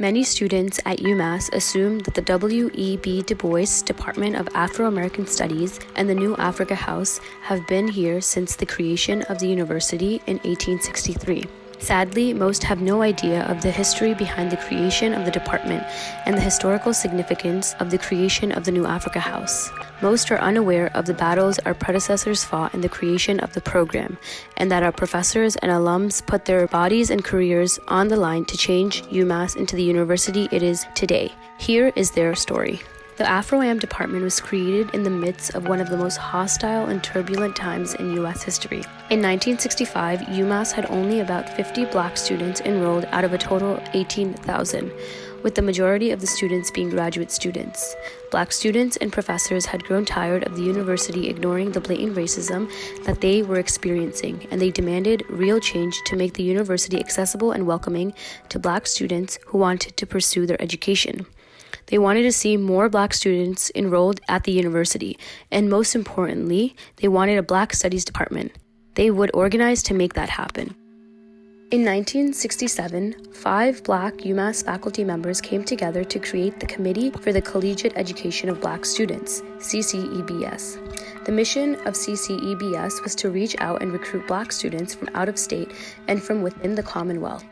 Many students at UMass assume that the W.E.B. Du Bois Department of Afro-American Studies and the New Africa House have been here since the creation of the university in 1863. Sadly, most have no idea of the history behind the creation of the department and the historical significance of the creation of the New Africa House. Most are unaware of the battles our predecessors fought in the creation of the program, and that our professors and alums put their bodies and careers on the line to change UMass into the university it is today. Here is their story. The Afro-Am department was created in the midst of one of the most hostile and turbulent times in U.S. history. In 1965, UMass had only about 50 black students enrolled out of a total of 18,000, with the majority of the students being graduate students. Black students and professors had grown tired of the university ignoring the blatant racism that they were experiencing, and they demanded real change to make the university accessible and welcoming to black students who wanted to pursue their education. They wanted to see more black students enrolled at the university, and most importantly, they wanted a black studies department. They would organize to make that happen. In 1967, 5 black UMass faculty members came together to create the Committee for the Collegiate Education of Black Students, CCEBS. The mission of CCEBS was to reach out and recruit black students from out of state and from within the Commonwealth.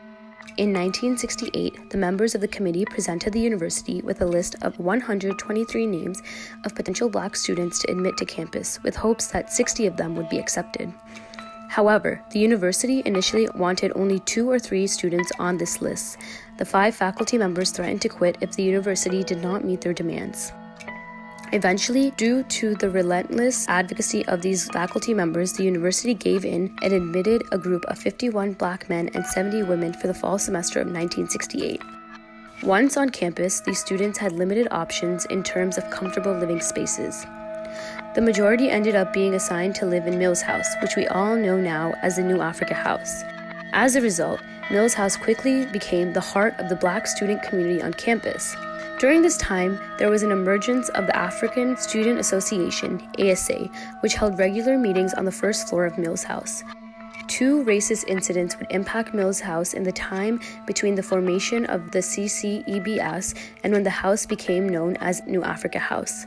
In 1968, the members of the committee presented the university with a list of 123 names of potential black students to admit to campus, with hopes that 60 of them would be accepted. However, the university initially wanted only 2 or 3 students on this list. The 5 faculty members threatened to quit if the university did not meet their demands. Eventually, due to the relentless advocacy of these faculty members, the university gave in and admitted a group of 51 black men and 70 women for the fall semester of 1968. Once on campus, these students had limited options in terms of comfortable living spaces. The majority ended up being assigned to live in Mills House, which we all know now as the New Africa House. As a result, Mills House quickly became the heart of the black student community on campus. During this time, there was an emergence of the African Student Association, ASA, which held regular meetings on the first floor of Mills House. 2 racist incidents would impact Mills House in the time between the formation of the CCEBS and when the house became known as New Africa House.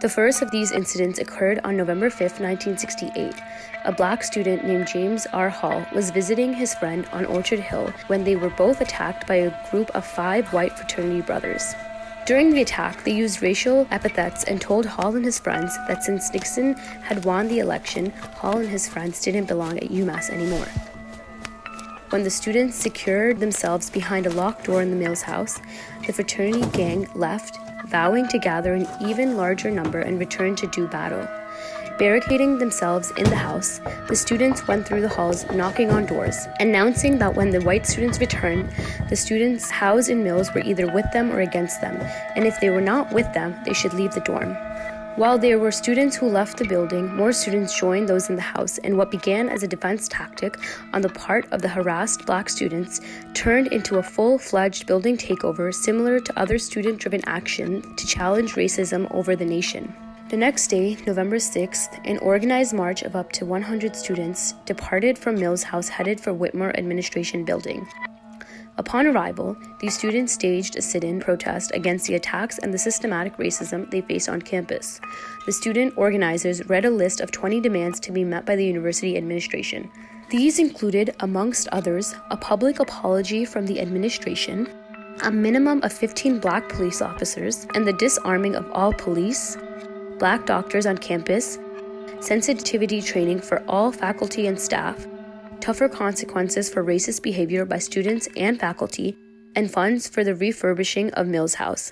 The first of these incidents occurred on November 5, 1968. A black student named James R. Hall was visiting his friend on Orchard Hill when they were both attacked by a group of 5 white fraternity brothers. During the attack, they used racial epithets and told Hall and his friends that since Nixon had won the election, Hall and his friends didn't belong at UMass anymore. When the students secured themselves behind a locked door in the Mills House, the fraternity gang left, vowing to gather an even larger number and return to do battle. Barricading themselves in the house, the students went through the halls knocking on doors, announcing that when the white students returned, the students housed in Mills were either with them or against them, and if they were not with them, they should leave the dorm. While there were students who left the building, more students joined those in the house, and what began as a defense tactic on the part of the harassed black students turned into a full-fledged building takeover similar to other student-driven action to challenge racism over the nation. The next day, November 6th, an organized march of up to 100 students departed from Mills House headed for Whitmore Administration Building. Upon arrival, these students staged a sit-in protest against the attacks and the systematic racism they faced on campus. The student organizers read a list of 20 demands to be met by the university administration. These included, amongst others, a public apology from the administration, a minimum of 15 black police officers, and the disarming of all police, black doctors on campus, sensitivity training for all faculty and staff, tougher consequences for racist behavior by students and faculty, and funds for the refurbishing of Mills House.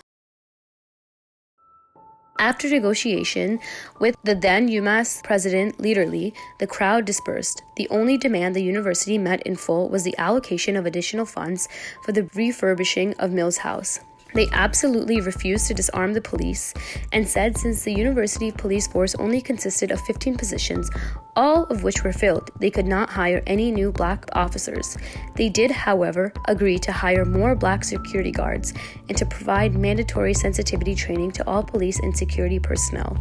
After negotiation with the then UMass president Leaderly, the crowd dispersed. The only demand the university met in full was the allocation of additional funds for the refurbishing of Mills House. They absolutely refused to disarm the police and said since the university police force only consisted of 15 positions, all of which were filled, they could not hire any new black officers. They did, however, agree to hire more black security guards and to provide mandatory sensitivity training to all police and security personnel.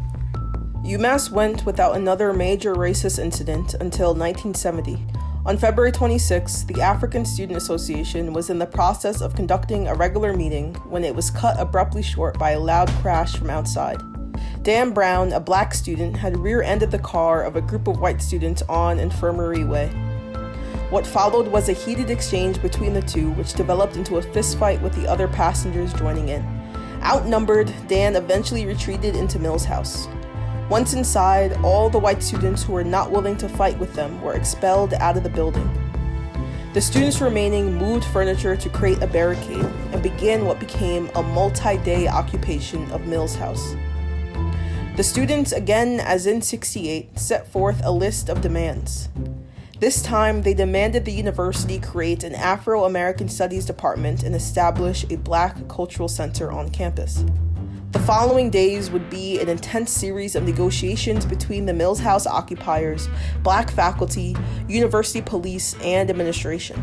UMass went without another major racist incident until 1970. On February 26, the African Student Association was in the process of conducting a regular meeting when it was cut abruptly short by a loud crash from outside. Dan Brown, a black student, had rear-ended the car of a group of white students on Infirmary Way. What followed was a heated exchange between the two, which developed into a fistfight with the other passengers joining in. Outnumbered, Dan eventually retreated into Mill's house. Once inside, all the white students who were not willing to fight with them were expelled out of the building. The students remaining moved furniture to create a barricade and began what became a multi-day occupation of Mill's house. The students, again as in '68, set forth a list of demands. This time, they demanded the university create an Afro-American Studies department and establish a Black cultural center on campus. The following days would be an intense series of negotiations between the Mills House occupiers, Black faculty, university police, and administration.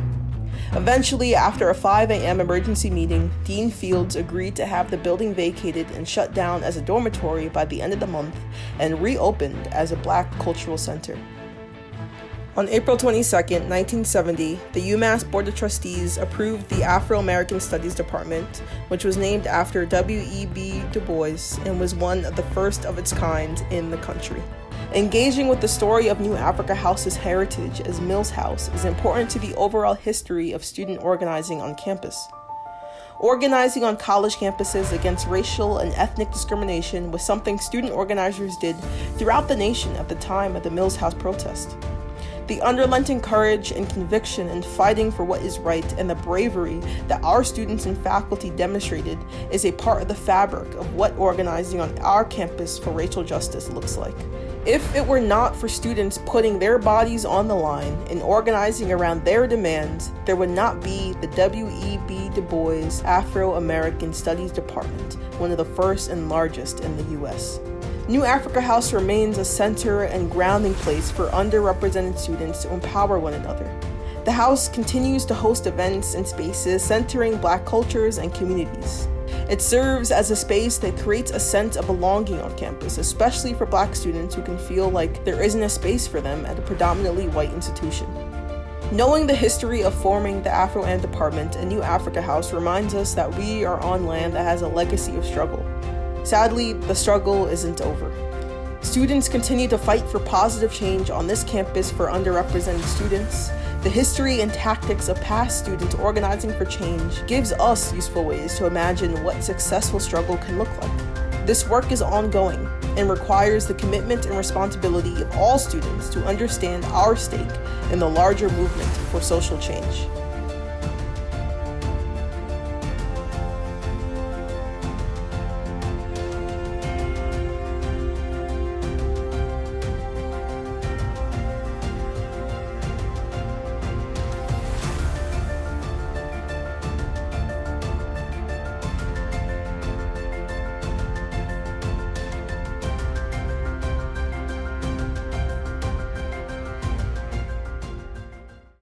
Eventually, after a 5 a.m. emergency meeting, Dean Fields agreed to have the building vacated and shut down as a dormitory by the end of the month and reopened as a Black cultural center. On April 22, 1970, the UMass Board of Trustees approved the Afro-American Studies Department, which was named after W.E.B. Du Bois and was one of the first of its kind in the country. Engaging with the story of New Africa House's heritage as Mills House is important to the overall history of student organizing on campus. Organizing on college campuses against racial and ethnic discrimination was something student organizers did throughout the nation at the time of the Mills House protest. The unrelenting courage and conviction in fighting for what is right and the bravery that our students and faculty demonstrated is a part of the fabric of what organizing on our campus for racial justice looks like. If it were not for students putting their bodies on the line and organizing around their demands, there would not be the W.E.B. Du Bois Afro-American Studies Department, one of the first and largest in the U.S. New Africa House remains a center and grounding place for underrepresented students to empower one another. The house continues to host events and spaces centering Black cultures and communities. It serves as a space that creates a sense of belonging on campus, especially for Black students who can feel like there isn't a space for them at a predominantly white institution. Knowing the history of forming the Afro-Am Department and New Africa House reminds us that we are on land that has a legacy of struggle. Sadly, the struggle isn't over. Students continue to fight for positive change on this campus for underrepresented students. The history and tactics of past students organizing for change gives us useful ways to imagine what successful struggle can look like. This work is ongoing and requires the commitment and responsibility of all students to understand our stake in the larger movement for social change.